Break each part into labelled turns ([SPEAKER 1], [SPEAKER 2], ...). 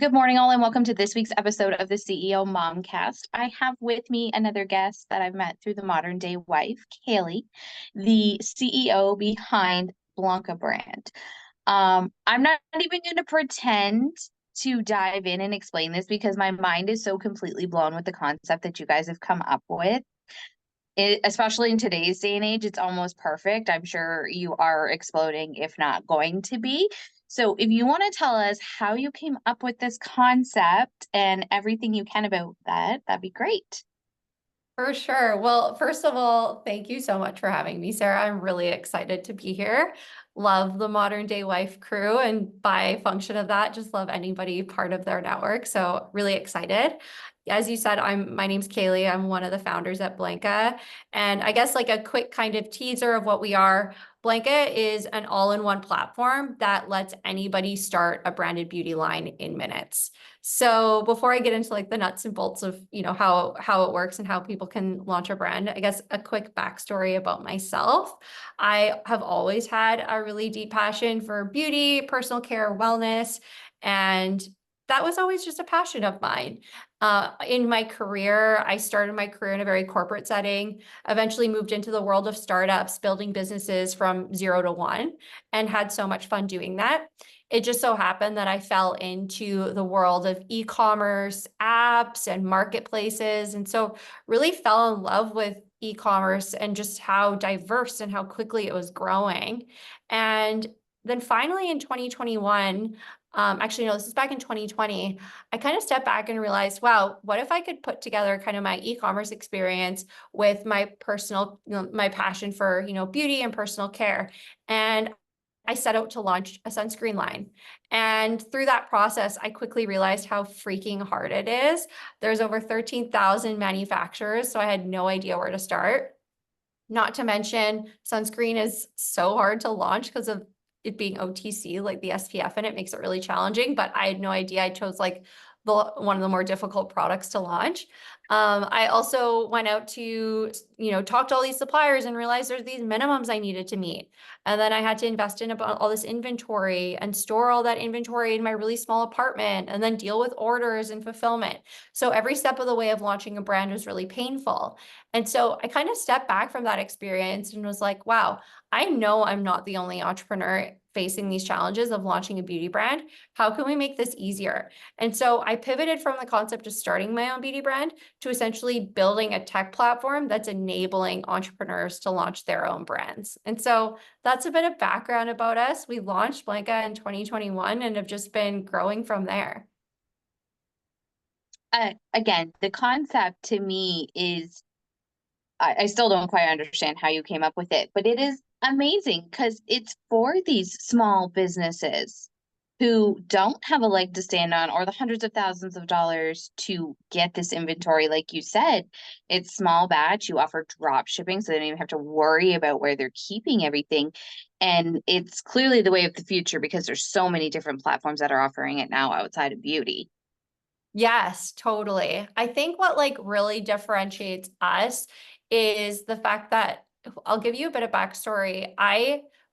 [SPEAKER 1] Good morning, all, and welcome to this week's episode of the CEO Momcast. I have with me another guest that I've met through the modern day wife, Kaylee, the CEO behind Blanka brand. I'm not even going to pretend to dive in and explain this because my mind is so completely blown with the concept that you guys have come up with. Especially in today's day and age, it's almost perfect. I'm sure you are exploding, if not going to be. So if you want to tell us how you came up with this concept and everything you can about that, that'd be great.
[SPEAKER 2] For sure. Well, first of all, thank you so much for having me, Sarah. I'm really excited to be here. Love the Modern Day Wife crew, and by function of that, just love anybody part of their network. So really excited. As you said, my name's Kaylee. I'm one of the founders at Blanka. And I guess like a quick kind of teaser of what we are. Blanka is an all-in-one platform that lets anybody start a branded beauty line in minutes. So before I get into like the nuts and bolts of, how it works and how people can launch a brand, I guess a quick backstory about myself. I have always had a really deep passion for beauty, personal care, wellness, and that was always just a passion of mine. In my career, I started my career in a very corporate setting, eventually moved into the world of startups, building businesses from 0 to 1, and had so much fun doing that. It just so happened that I fell into the world of e-commerce, apps, and marketplaces. And so really fell in love with e-commerce and just how diverse and how quickly it was growing. And then finally in 2021, actually, no, this is back in 2020, I kind of stepped back and realized, wow, what if I could put together kind of my e-commerce experience with my personal, my passion for, beauty and personal care. And I set out to launch a sunscreen line. And through that process, I quickly realized how freaking hard it is. There's over 13,000 manufacturers, so I had no idea where to start. Not to mention, sunscreen is so hard to launch because of it being OTC, like the SPF in it makes it really challenging, but I had no idea. I chose like one of the more difficult products to launch. I also went out to, talk to all these suppliers and realized there's these minimums I needed to meet. And then I had to invest in about all this inventory and store all that inventory in my really small apartment and then deal with orders and fulfillment. So every step of the way of launching a brand was really painful. And so I kind of stepped back from that experience and was like, wow, I know I'm not the only entrepreneur facing these challenges of launching a beauty brand. How can we make this easier? And so I pivoted from the concept of starting my own beauty brand to essentially building a tech platform that's enabling entrepreneurs to launch their own brands. And so that's a bit of background about us. We launched Blanka in 2021 and have just been growing from there.
[SPEAKER 1] Again, the concept to me is, I still don't quite understand how you came up with it, but it is amazing because it's for these small businesses who don't have a leg to stand on or the hundreds of thousands of dollars to get this inventory. Like you said, it's small batch. You offer drop shipping, so they don't even have to worry about where they're keeping everything. And it's clearly the way of the future because there's so many different platforms that are offering it now outside of beauty.
[SPEAKER 2] Yes, totally. I think what like really differentiates us is the fact that I'll give you a bit of backstory.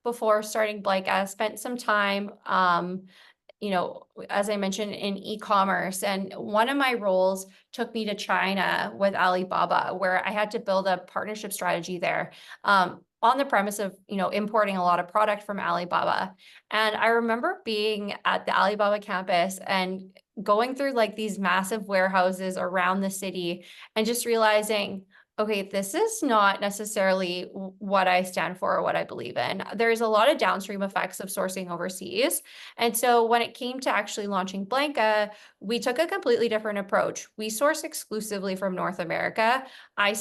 [SPEAKER 2] Before starting Blanka, spent some time, as I mentioned, in e-commerce. And one of my roles took me to China with Alibaba, where I had to build a partnership strategy there. On the premise of, importing a lot of product from Alibaba. And I remember being at the Alibaba campus and going through like these massive warehouses around the city and just realizing, okay, this is not necessarily what I stand for or what I believe in. There's a lot of downstream effects of sourcing overseas. And so when it came to actually launching Blanka, we took a completely different approach. We source exclusively from North America. I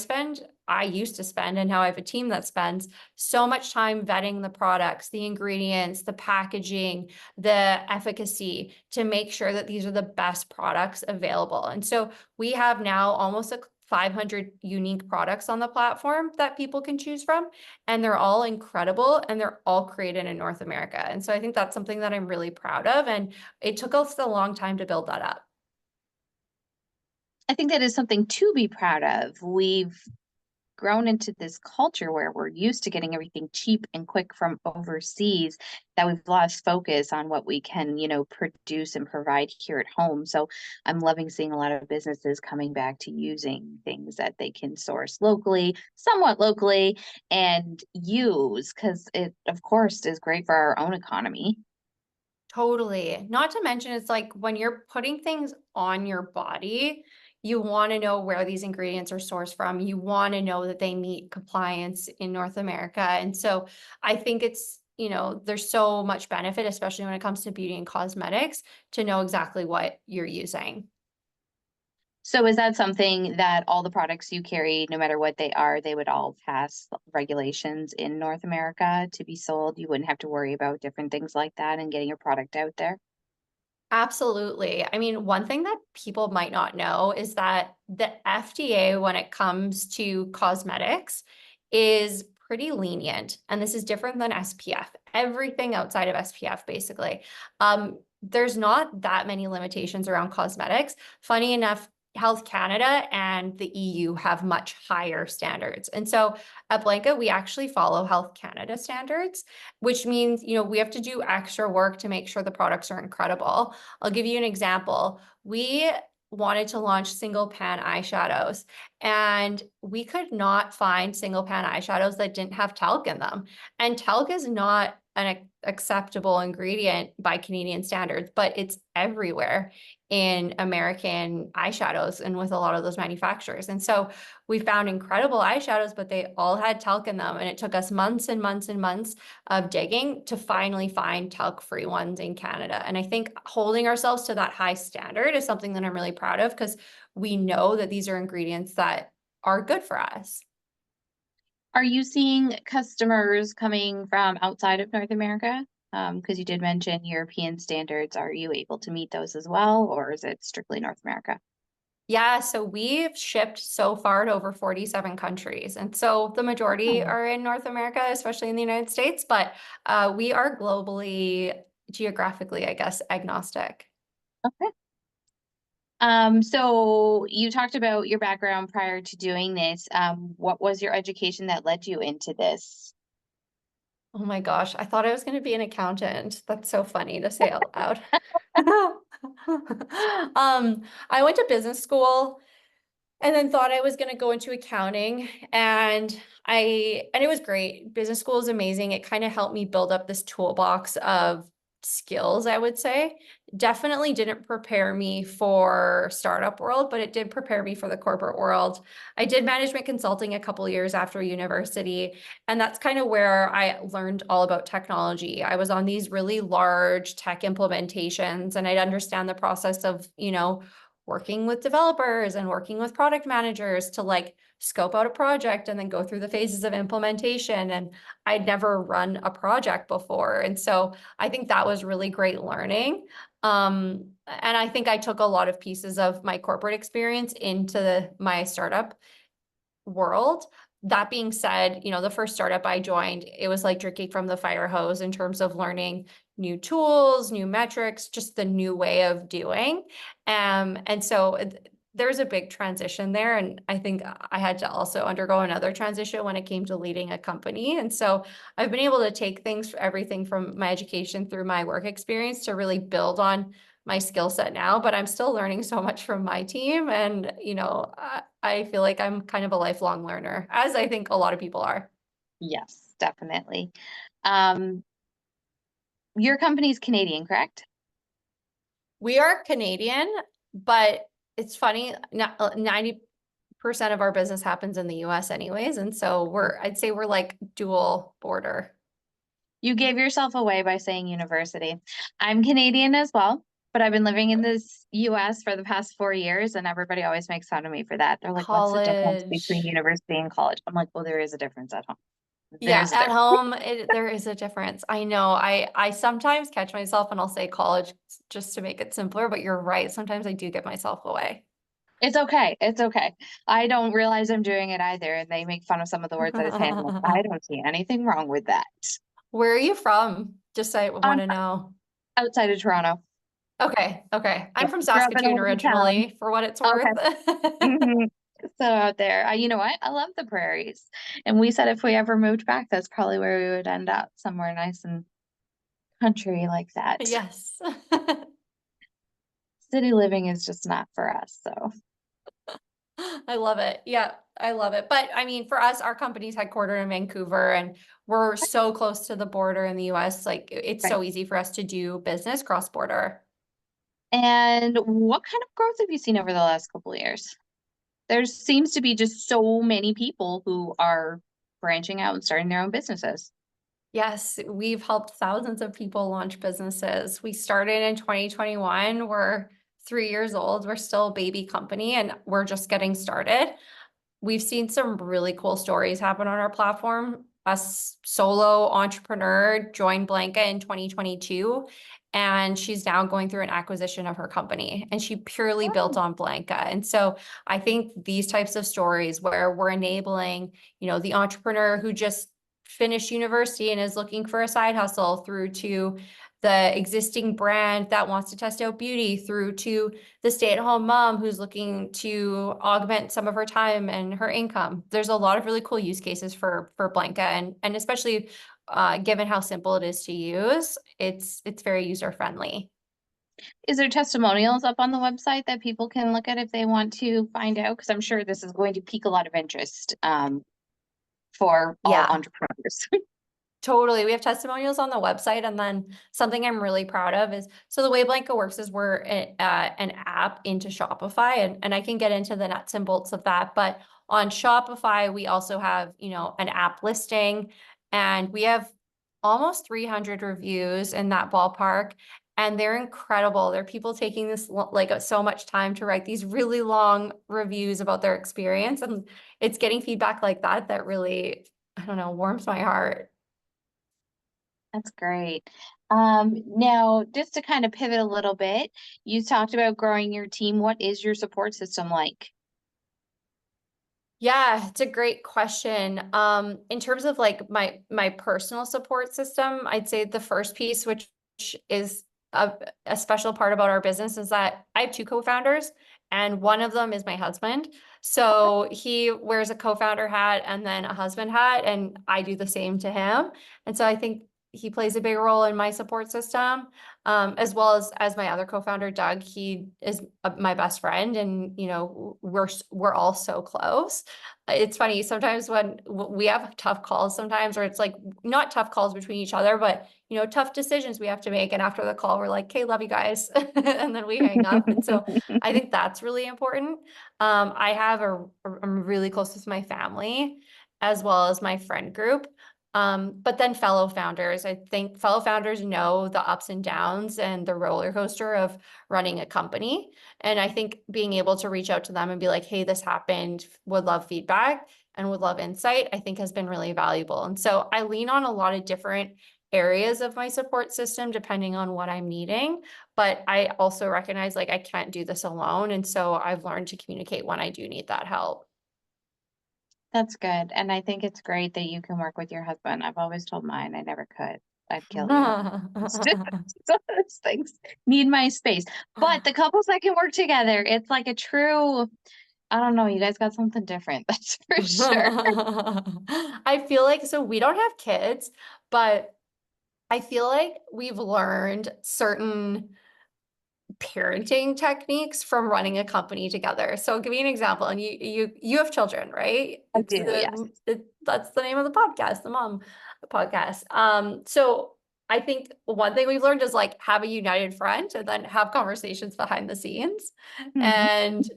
[SPEAKER 2] used to spend, and now I have a team that spends so much time vetting the products, the ingredients, the packaging, the efficacy to make sure that these are the best products available. And so we have now almost 500 unique products on the platform that people can choose from, and they're all incredible and they're all created in North America. And so I think that's something that I'm really proud of. And it took us a long time to build that up.
[SPEAKER 1] I think that is something to be proud of. We've grown into this culture where we're used to getting everything cheap and quick from overseas that we've lost focus on what we can, produce and provide here at home. So I'm loving seeing a lot of businesses coming back to using things that they can source locally, somewhat locally, and use because it, of course, is great for our own economy.
[SPEAKER 2] Totally. Not to mention, it's like when you're putting things on your body, you want to know where these ingredients are sourced from. You want to know that they meet compliance in North America. And so I think there's so much benefit, especially when it comes to beauty and cosmetics, to know exactly what you're using.
[SPEAKER 1] So is that something that all the products you carry, no matter what they are, they would all pass regulations in North America to be sold? You wouldn't have to worry about different things like that and getting your product out there?
[SPEAKER 2] Absolutely. I mean, one thing that people might not know is that the FDA, when it comes to cosmetics, is pretty lenient. And this is different than SPF. Everything outside of SPF, basically. There's not that many limitations around cosmetics. Funny enough, Health Canada and the EU have much higher standards. And so at Blanka, we actually follow Health Canada standards, which means, we have to do extra work to make sure the products are incredible. I'll give you an example. We wanted to launch single pan eyeshadows, and we could not find single pan eyeshadows that didn't have talc in them. And talc is not an acceptable ingredient by Canadian standards, but it's everywhere in American eyeshadows and with a lot of those manufacturers. And so we found incredible eyeshadows, but they all had talc in them. And it took us months and months and months of digging to finally find talc-free ones in Canada. And I think holding ourselves to that high standard is something that I'm really proud of, because we know that these are ingredients that are good for us.
[SPEAKER 1] Are you seeing customers coming from outside of North America? Because you did mention European standards. Are you able to meet those as well, or is it strictly North America?
[SPEAKER 2] Yeah, so we've shipped so far to over 47 countries. And so the majority
[SPEAKER 1] Oh,
[SPEAKER 2] are in North America, especially in the United States, but we are globally, geographically, I guess, agnostic.
[SPEAKER 1] okay. So you talked about your background prior to doing this. What was your education that led you into this?
[SPEAKER 2] Oh my gosh, I thought I was going to be an accountant. That's so funny to say out loud. I went to business school and then thought I was going to go into accounting, and it was great. Business school is amazing. It kind of helped me build up this toolbox of skills, I would say. Definitely didn't prepare me for startup world, but it did prepare me for the corporate world. I did management consulting a couple years after university, and that's kind of where I learned all about technology. I was on these really large tech implementations, and I'd understand the process of, working with developers and working with product managers to like scope out a project and then go through the phases of implementation. And I'd never run a project before. And so I think that was really great learning. And I think I took a lot of pieces of my corporate experience into my startup world. That being said, the first startup I joined, it was like drinking from the fire hose in terms of learning new tools, new metrics, just the new way of doing. And so there's a big transition there. And I think I had to also undergo another transition when it came to leading a company. And so I've been able to take things, everything from my education through my work experience, to really build on my skill set now, but I'm still learning so much from my team. And, I feel like I'm kind of a lifelong learner, as I think a lot of people are.
[SPEAKER 1] Yes, definitely. Um, your company's Canadian, correct?
[SPEAKER 2] We are Canadian, but it's funny, 90% of our business happens in the US anyways. And so I'd say we're like dual border.
[SPEAKER 1] You gave yourself away by saying university. I'm Canadian as well, but I've been living in this US for the past 4 years, and everybody always makes fun of me for that. They're like, what's the difference between
[SPEAKER 2] College.
[SPEAKER 1] university and college? I'm like, well, there is a difference at home.
[SPEAKER 2] Yeah,
[SPEAKER 1] There's a
[SPEAKER 2] at
[SPEAKER 1] difference.
[SPEAKER 2] home, there is a difference. I know. I sometimes catch myself and I'll say college just to make it simpler, but you're right. Sometimes I do get myself away.
[SPEAKER 1] It's okay. It's okay. I don't realize I'm doing it either, and they make fun of some of the words that I say. I'm like, I don't see anything wrong with that.
[SPEAKER 2] Where are you from? Just I want
[SPEAKER 1] I'm
[SPEAKER 2] to know.
[SPEAKER 1] outside of Toronto.
[SPEAKER 2] Okay, okay.
[SPEAKER 1] Yeah,
[SPEAKER 2] I'm from
[SPEAKER 1] grew up in a
[SPEAKER 2] Saskatoon
[SPEAKER 1] little town.
[SPEAKER 2] originally, for what it's worth.
[SPEAKER 1] Okay. hmm So out there, you know what? I love the prairies. And we said if we ever moved back, that's probably where we would end up, somewhere nice and country like that.
[SPEAKER 2] Yes.
[SPEAKER 1] City living is just not for us. So
[SPEAKER 2] I love it. Yeah, I love it. But I mean, for us, our company's headquartered in Vancouver and we're so close to the border in the US. Like it's
[SPEAKER 1] right.
[SPEAKER 2] so easy for us to do business cross border.
[SPEAKER 1] And what kind of growth have you seen over the last couple of years? There seems to be just so many people who are branching out and starting their own businesses.
[SPEAKER 2] Yes, we've helped thousands of people launch businesses. We started in 2021. We're 3 years old. We're still a baby company and we're just getting started. We've seen some really cool stories happen on our platform. A solo entrepreneur joined Blanka in 2022, and she's now going through an acquisition of her company, and she purely built
[SPEAKER 1] Oh,
[SPEAKER 2] on Blanka. And so I think these types of stories where we're enabling, the entrepreneur who just finished university and is looking for a side hustle through to the existing brand that wants to test out beauty through to the stay-at-home mom who's looking to augment some of her time and her income. There's a lot of really cool use cases for Blanka and especially given how simple it is to use, it's very user friendly.
[SPEAKER 1] is there testimonials up on the website that people can look at if they want to find out? Because I'm sure this is going to pique a lot of interest for all
[SPEAKER 2] Yeah.
[SPEAKER 1] entrepreneurs.
[SPEAKER 2] Totally. We have testimonials on the website. And then something I'm really proud of is, so the way Blanka works is we're an app into Shopify and I can get into the nuts and bolts of that. But on Shopify, we also have, an app listing and we have almost 300 reviews in that ballpark. And they're incredible. There are people taking this like so much time to write these really long reviews about their experience. And it's getting feedback like that that really, I don't know, warms my heart.
[SPEAKER 1] That's great. Now, just to kind of pivot a little bit, you talked about growing your team. What is your support system like?
[SPEAKER 2] Yeah, it's a great question. In terms of like my personal support system, I'd say the first piece, which is a special part about our business, is that I have two co-founders, and one of them is my husband. So he wears a co-founder hat and then a husband hat, and I do the same to him. And so I think he plays a big role in my support system, as well as my other co-founder, Doug. He is my best friend, and we're all so close. It's funny sometimes when we have tough calls sometimes, or it's like not tough calls between each other, but tough decisions we have to make. And after the call, we're like, "Okay, love you guys," and then we hang up. And so I think that's really important. I'm really close with my family as well as my friend group. But then fellow founders, I think fellow founders know the ups and downs and the roller coaster of running a company. And I think being able to reach out to them and be like, hey, this happened, would love feedback and would love insight, I think has been really valuable. And so I lean on a lot of different areas of my support system depending on what I'm needing. But I also recognize like I can't do this alone. And so I've learned to communicate when I do need that help.
[SPEAKER 1] That's good. And I think it's great that you can work with your husband. I've always told mine I never could. I'd kill you. It's just so those things need my space. But the couples that can work together, it's like a true, I don't know, you guys got something different, that's for sure.
[SPEAKER 2] I feel like so we don't have kids, but I feel like we've learned certain parenting techniques from running a company together. So I'll give you an example, and you have children, right?
[SPEAKER 1] I do, yes.
[SPEAKER 2] That's the name of the podcast, the mom podcast. So I think one thing we've learned is like have a united front and then have conversations behind the scenes
[SPEAKER 1] Mhm.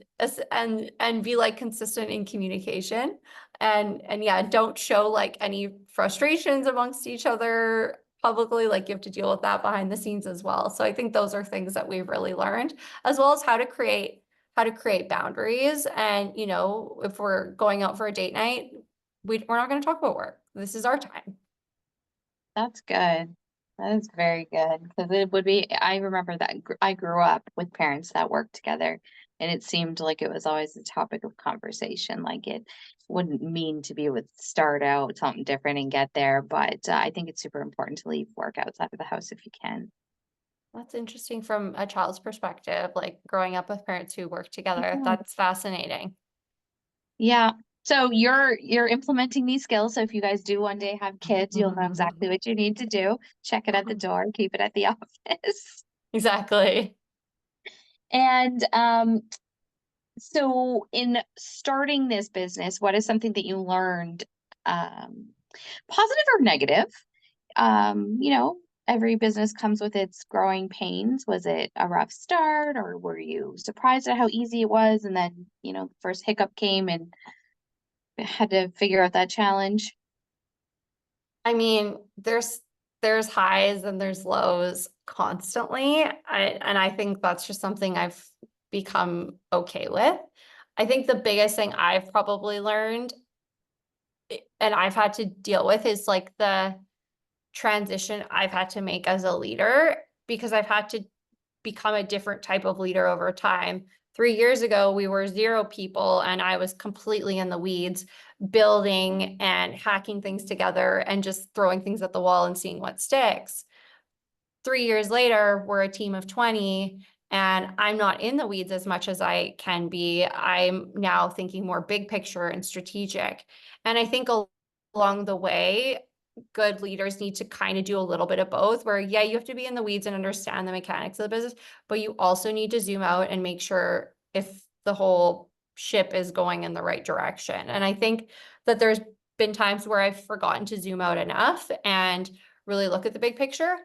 [SPEAKER 2] and be like consistent in communication and yeah, don't show like any frustrations amongst each other publicly, like you have to deal with that behind the scenes as well. So I think those are things that we've really learned, as well as how to create boundaries. And if we're going out for a date night, we're not going to talk about work. This is our time.
[SPEAKER 1] That's good. That is very good because it would be, I remember that I grew up with parents that worked together and it seemed like it was always a topic of conversation. Like it wouldn't mean to be able to start out something different and get there, but I think it's super important to leave work outside of the house if you can.
[SPEAKER 2] That's interesting from a child's perspective, like growing up with parents who work together.
[SPEAKER 1] Yeah.
[SPEAKER 2] That's fascinating.
[SPEAKER 1] Yeah. So you're implementing these skills. So if you guys do one day have kids, you'll know exactly what you need to do. Check it at the door, keep it at the office.
[SPEAKER 2] Exactly.
[SPEAKER 1] And so in starting this business, what is something that you learned, um, positive or negative? You know, every business comes with its growing pains. Was it a rough start, or were you surprised at how easy it was? And then, the first hiccup came and had to figure out that challenge.
[SPEAKER 2] I mean, there's highs and there's lows constantly. And I think that's just something I've become okay with. I think the biggest thing I've probably learned and I've had to deal with is like the transition I've had to make as a leader because I've had to become a different type of leader over time. 3 years ago, we were 0 people, and I was completely in the weeds, building and hacking things together and just throwing things at the wall and seeing what sticks. 3 years later, we're a team of 20, and I'm not in the weeds as much as I can be. I'm now thinking more big picture and strategic. And I think along the way, good leaders need to kind of do a little bit of both, where, yeah, you have to be in the weeds and understand the mechanics of the business, but you also need to zoom out and make sure if the whole ship is going in the right direction. And I think that there's been times where I've forgotten to zoom out enough and really look at the big picture.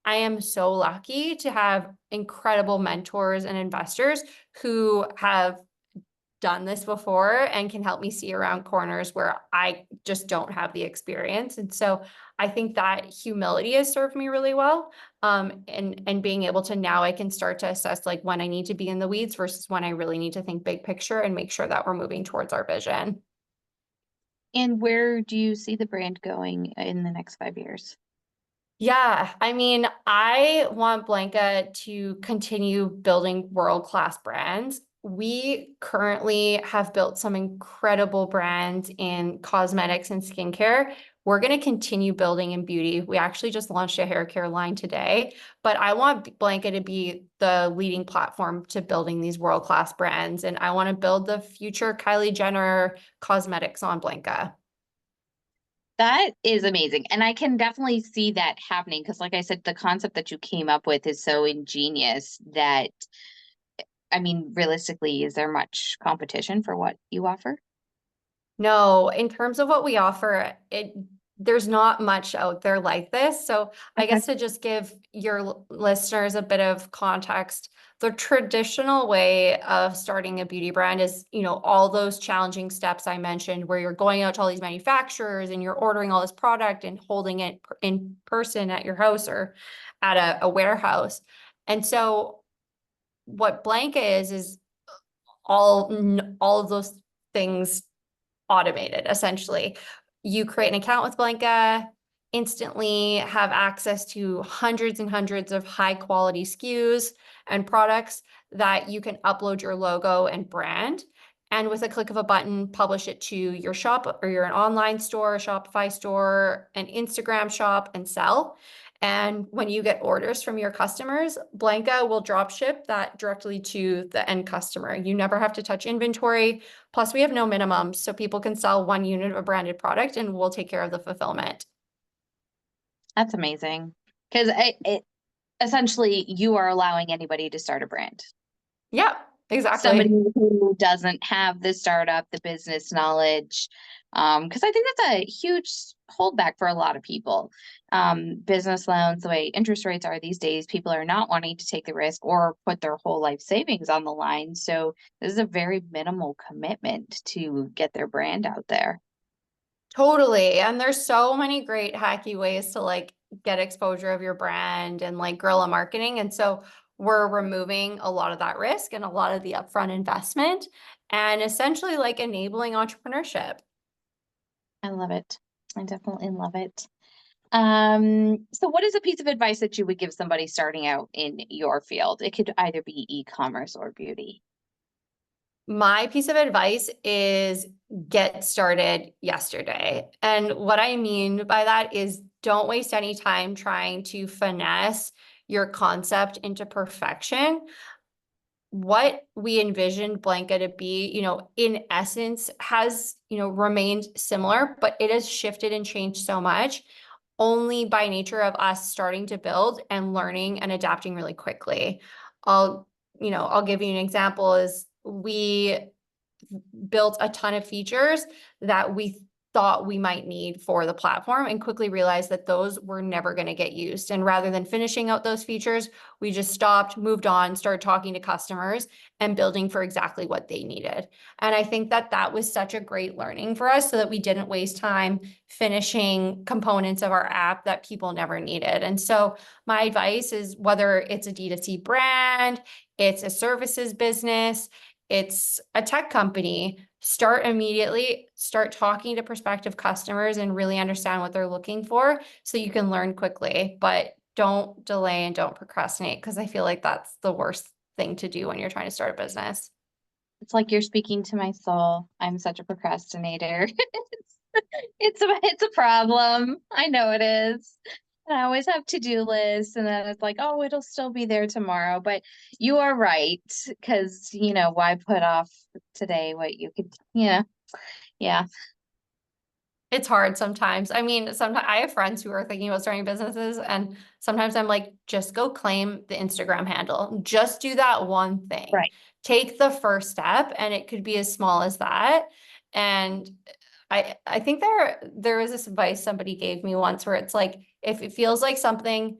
[SPEAKER 2] I am so lucky to have incredible mentors and investors who have done this before and can help me see around corners where I just don't have the experience. And so I think that humility has served me really well. And being able to now I can start to assess like when I need to be in the weeds versus when I really need to think big picture and make sure that we're moving towards our vision.
[SPEAKER 1] And where do you see the brand going in the next 5 years?
[SPEAKER 2] Yeah, I mean, I want Blanka to continue building world-class brands. We currently have built some incredible brands in cosmetics and skincare. We're going to continue building in beauty. We actually just launched a hair care line today, but I want Blanka to be the leading platform to building these world-class brands. And I want to build the future Kylie Jenner cosmetics on Blanka.
[SPEAKER 1] That is amazing. And I can definitely see that happening because, like I said, the concept that you came up with is so ingenious that, I mean, realistically, is there much competition for what you offer?
[SPEAKER 2] No, in terms of what we offer, there's not much out there like this. So I
[SPEAKER 1] Okay.
[SPEAKER 2] guess to just give your listeners a bit of context, the traditional way of starting a beauty brand is, all those challenging steps I mentioned where you're going out to all these manufacturers and you're ordering all this product and holding it in person at your house or at a warehouse. And so what Blanka is all of those things automated, essentially. You create an account with Blanka, instantly have access to hundreds and hundreds of high quality SKUs and products that you can upload your logo and brand. And with a click of a button, publish it to your shop or your online store, a Shopify store, an Instagram shop, and sell. And when you get orders from your customers, Blanka will drop ship that directly to the end customer. You never have to touch inventory. Plus, we have no minimums, so people can sell 1 unit of a branded product and we'll take care of the fulfillment.
[SPEAKER 1] That's amazing. Because it essentially you are allowing anybody to start a brand.
[SPEAKER 2] Yeah,
[SPEAKER 1] Somebody
[SPEAKER 2] exactly.
[SPEAKER 1] who doesn't have the startup, the business knowledge. Because I think that's a huge holdback for a lot of people. Business loans, the way interest rates are these days, people are not wanting to take the risk or put their whole life savings on the line. So this is a very minimal commitment to get their brand out there.
[SPEAKER 2] Totally. And there's so many great hacky ways to like get exposure of your brand and like guerrilla marketing. And so we're removing a lot of that risk and a lot of the upfront investment and essentially like enabling entrepreneurship.
[SPEAKER 1] I love it. I definitely love it. So what is a piece of advice that you would give somebody starting out in your field? It could either be e-commerce or beauty.
[SPEAKER 2] My piece of advice is get started yesterday. And what I mean by that is don't waste any time trying to finesse your concept into perfection. what we envisioned Blanka to be, in essence has, remained similar, but it has shifted and changed so much only by nature of us starting to build and learning and adapting really quickly. I'll give you an example is we built a ton of features that we thought we might need for the platform and quickly realized that those were never going to get used. And rather than finishing out those features, we just stopped, moved on, started talking to customers and building for exactly what they needed. And I think that that was such a great learning for us so that we didn't waste time finishing components of our app that people never needed. And so my advice is whether it's a D2C brand, it's a services business, it's a tech company, start immediately, start talking to prospective customers and really understand what they're looking for so you can learn quickly, but don't delay and don't procrastinate because I feel like that's the worst thing to do when you're trying to start a business.
[SPEAKER 1] It's like you're speaking to my soul. I'm such a procrastinator. It's a problem. I know it is. And I always have to-do lists, and then it's like, oh, it'll still be there tomorrow. But you are right, because why put off today what you could, yeah.
[SPEAKER 2] It's hard sometimes. I mean, sometimes I have friends who are thinking about starting businesses, and sometimes I'm like, just go claim the Instagram handle. Just do that one thing.
[SPEAKER 1] Right.
[SPEAKER 2] Take the first step, and it could be as small as that. And I think there was this advice somebody gave me once where it's like, if it feels like something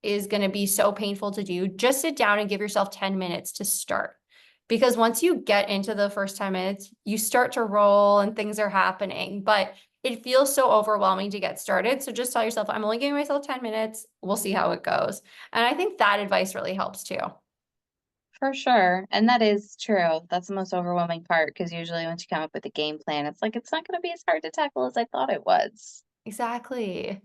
[SPEAKER 2] is going to be so painful to do, just sit down and give yourself 10 minutes to start. Because once you get into the first 10 minutes, you start to roll and things are happening. But it feels so overwhelming to get started. So just tell yourself, I'm only giving myself 10 minutes. We'll see how it goes. And I think that advice really helps too.
[SPEAKER 1] For sure. And that is true. That's the most overwhelming part, because usually once you come up with a game plan, it's like it's not going to be as hard to tackle as I thought it was.
[SPEAKER 2] Exactly.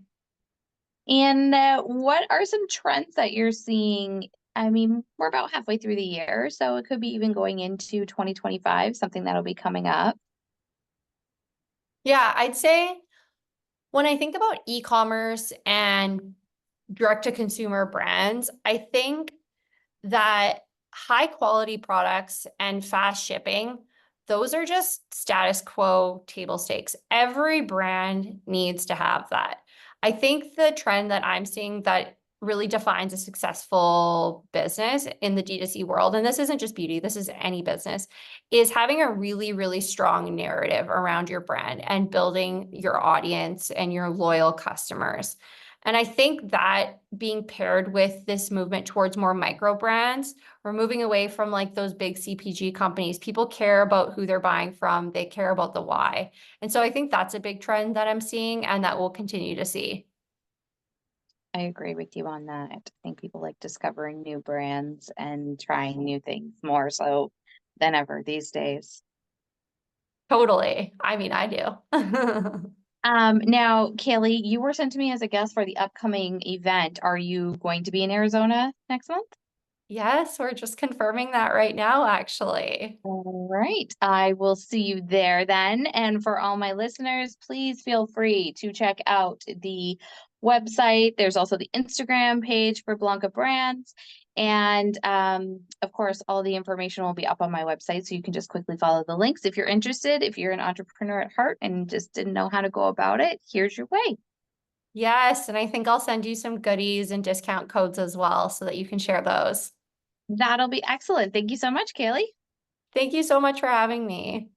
[SPEAKER 1] And what are some trends that you're seeing? I mean, we're about halfway through the year, so it could be even going into 2025, something that'll be coming up.
[SPEAKER 2] Yeah, I'd say when I think about e-commerce and direct to consumer brands, I think that high quality products and fast shipping, those are just status quo table stakes. Every brand needs to have that. I think the trend that I'm seeing that really defines a successful business in the D2C world, and this isn't just beauty, this is any business, is having a really, really strong narrative around your brand and building your audience and your loyal customers. And I think that being paired with this movement towards more micro brands, we're moving away from like those big CPG companies. People care about who they're buying from, they care about the why. And so I think that's a big trend that I'm seeing and that we'll continue to see.
[SPEAKER 1] I agree with you on that. I think people like discovering new brands and trying new things more so than ever these days.
[SPEAKER 2] Totally. I mean, I do.
[SPEAKER 1] Now, Kaylee, you were sent to me as a guest for the upcoming event. Are you going to be in Arizona next month?
[SPEAKER 2] Yes, we're just confirming that right now, actually.
[SPEAKER 1] All right. I will see you there then. And for all my listeners, please feel free to check out the website. There's also the Instagram page for Blanka Brands. And of course, all the information will be up on my website. So you can just quickly follow the links if you're interested. If you're an entrepreneur at heart and just didn't know how to go about it, here's your way.
[SPEAKER 2] Yes, and I think I'll send you some goodies and discount codes as well so that you can share those.
[SPEAKER 1] That'll be excellent. Thank you so much, Kaylee.
[SPEAKER 2] Thank you so much for having me.